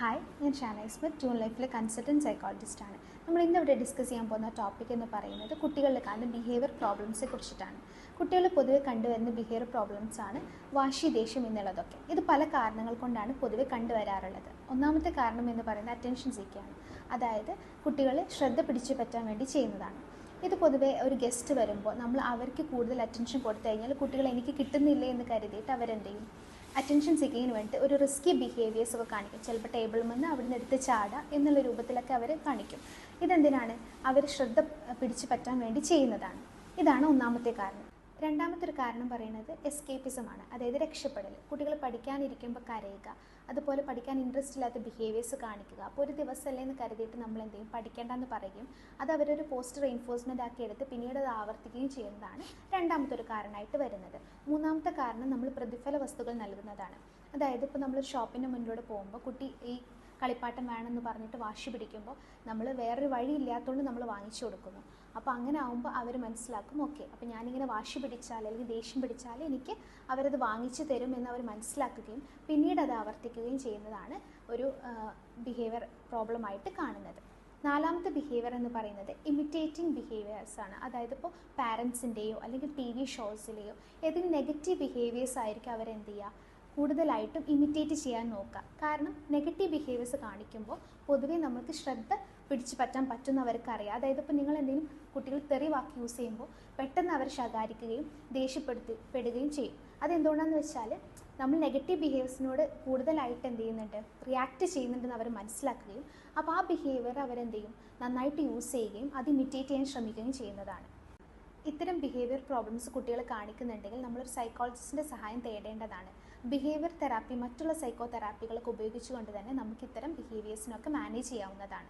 Hi, ഞാൻ Shana Smith, tune ലൈഫിലെ consultant സൈക്കോളജിസ്റ്റാണ്. നമ്മൾ ഇന്നിവിടെ ഡിസ്കസ് ചെയ്യാൻ പോകുന്ന ടോപ്പിക് എന്ന് പറയുന്നത് കുട്ടികളിൽ കാണുന്ന ബിഹേവിയർ പ്രോബ്ലംസെ കുറിച്ചിട്ടാണ്. കുട്ടികൾ പൊതുവെ കണ്ടുവരുന്ന ബിഹേവിയർ പ്രോബ്ലംസാണ് വാശി, ദേഷ്യം എന്നുള്ളതൊക്കെ. ഇത് പല കാരണങ്ങൾ കൊണ്ടാണ് പൊതുവെ കണ്ടുവരാറുള്ളത്. ഒന്നാമത്തെ കാരണം എന്ന് പറയുന്നത് അറ്റൻഷൻ സീക്കിയാണ്. അതായത് കുട്ടികൾ ശ്രദ്ധ പിടിച്ചു പറ്റാൻ വേണ്ടി ചെയ്യുന്നതാണ്. ഇത് പൊതുവെ ഒരു ഗസ്റ്റ് വരുമ്പോൾ നമ്മൾ അവർക്ക് കൂടുതൽ അറ്റൻഷൻ കൊടുത്തു കഴിഞ്ഞാൽ കുട്ടികൾ എനിക്ക് കിട്ടുന്നില്ലേ എന്ന് കരുതിയിട്ട് അവരെന്ത് ചെയ്യും, അറ്റൻഷൻ സീക്കിങ്ങിന് വേണ്ടി ഒരു റിസ്കി ബിഹേവിയേഴ്സ് ഒക്കെ കാണിക്കും. ചിലപ്പോൾ ടേബിളിൽ നിന്ന് അവിടെ നിന്ന് എടുത്ത് ചാടുക എന്നുള്ള രൂപത്തിലൊക്കെ അവർ കാണിക്കും. ഇതെന്തിനാണ്? അവർ ശ്രദ്ധ പിടിച്ചു പറ്റാൻ വേണ്ടി ചെയ്യുന്നതാണ്. ഇതാണ് ഒന്നാമത്തെ കാരണം. രണ്ടാമത്തെ ഒരു കാരണം പറയുന്നത് എസ്കേപ്പിസമാണ്, അതായത് രക്ഷപ്പെടൽ. കുട്ടികൾ പഠിക്കാനിരിക്കുമ്പോൾ കരയുക, അതുപോലെ പഠിക്കാൻ ഇൻട്രസ്റ്റ് ഇല്ലാത്ത ബിഹേവിയേഴ്സ് കാണിക്കുക. അപ്പോൾ ഒരു ദിവസമല്ലേ എന്ന് കരുതിയിട്ട് നമ്മൾ എന്ത് ചെയ്യും, പഠിക്കേണ്ടെന്ന് പറയും. അത് അവരൊരു പോസ്റ്റ് റെയിൻഫോഴ്സ്മെൻ്റ് ആക്കി എടുത്ത് പിന്നീട് അത് ആവർത്തിക്കുകയും ചെയ്യുന്നതാണ് രണ്ടാമത്തെ ഒരു കാരണമായിട്ട് വരുന്നത്. മൂന്നാമത്തെ കാരണം നമ്മൾ പ്രതിഫല വസ്തുക്കൾ നൽകുന്നതാണ്. അതായത് ഇപ്പോൾ നമ്മൾ ഷോപ്പിൻ്റെ മുന്നിലൂടെ പോകുമ്പോൾ കുട്ടി ഈ കളിപ്പാട്ടം വേണമെന്ന് പറഞ്ഞിട്ട് വാശി പിടിക്കുമ്പോൾ നമ്മൾ വേറൊരു വഴി ഇല്ലാത്തതുകൊണ്ട് നമ്മൾ വാങ്ങിച്ചു കൊടുക്കുന്നു. അപ്പോൾ അങ്ങനെ ആകുമ്പോൾ അവർ മനസ്സിലാക്കും, ഓക്കെ, അപ്പോൾ ഞാനിങ്ങനെ വാശി പിടിച്ചാൽ അല്ലെങ്കിൽ ദേഷ്യം പിടിച്ചാൽ എനിക്ക് അവരത് വാങ്ങിച്ചു തരും എന്ന് അവർ മനസ്സിലാക്കുകയും പിന്നീട് അത് ആവർത്തിക്കുകയും ചെയ്യുന്നതാണ് ഒരു ബിഹേവിയർ പ്രോബ്ലമായിട്ട് കാണുന്നത്. നാലാമത്തെ ബിഹേവിയർ എന്ന് പറയുന്നത് ഇമിറ്റേറ്റിംഗ് ബിഹേവിയേഴ്സാണ്. അതായത് ഇപ്പോൾ പാരൻസിൻ്റെയോ അല്ലെങ്കിൽ TV ഷോസിലെയോ ഏതെങ്കിലും നെഗറ്റീവ് ബിഹേവിയേഴ്സ് ആയിരിക്കും അവരെന്ത് ചെയ്യുക, കൂടുതലായിട്ടും ഇമിറ്റേറ്റ് ചെയ്യാൻ നോക്കുക. കാരണം നെഗറ്റീവ് ബിഹേവിയേഴ്സ് കാണിക്കുമ്പോൾ പൊതുവേ നമുക്ക് ശ്രദ്ധ പിടിച്ചു പറ്റാൻ പറ്റുന്നവർക്കറിയാം. അതായത് ഇപ്പോൾ നിങ്ങൾ എന്തെങ്കിലും കുട്ടികൾ തെറി വാക്ക് യൂസ് ചെയ്യുമ്പോൾ പെട്ടെന്ന് അവർ ശകാരിക്കുകയും ദേഷ്യപ്പെടുകയും ചെയ്യും. അതെന്തുകൊണ്ടാണെന്ന് വെച്ചാൽ നമ്മൾ നെഗറ്റീവ് ബിഹേവിയേഴ്സിനോട് കൂടുതലായിട്ട് എന്ത് ചെയ്യുന്നുണ്ട്, റിയാക്ട് ചെയ്യുന്നുണ്ടെന്ന് അവർ മനസ്സിലാക്കുകയും അപ്പോൾ ആ ബിഹേവിയർ അവരെന്ത് ചെയ്യും, നന്നായിട്ട് യൂസ് ചെയ്യുകയും അത് ഇമിറ്റേറ്റ് ചെയ്യാൻ ശ്രമിക്കുകയും ചെയ്യുന്നതാണ്. ഇത്തരം ബിഹേവിയർ പ്രോബ്ലംസ് കുട്ടികൾ കാണിക്കുന്നുണ്ടെങ്കിൽ നമ്മളൊരു സൈക്കോളജിസ്റ്റിൻ്റെ സഹായം തേടേണ്ടതാണ്. ബിഹേവിയർ തെറാപ്പി മറ്റുള്ള സൈക്കോ തെറാപ്പികളൊക്കെ ഉപയോഗിച്ചുകൊണ്ട് തന്നെ നമുക്ക് ഇത്തരം ബിഹേവിയേഴ്സിനൊക്കെ മാനേജ് ചെയ്യാവുന്നതാണ്.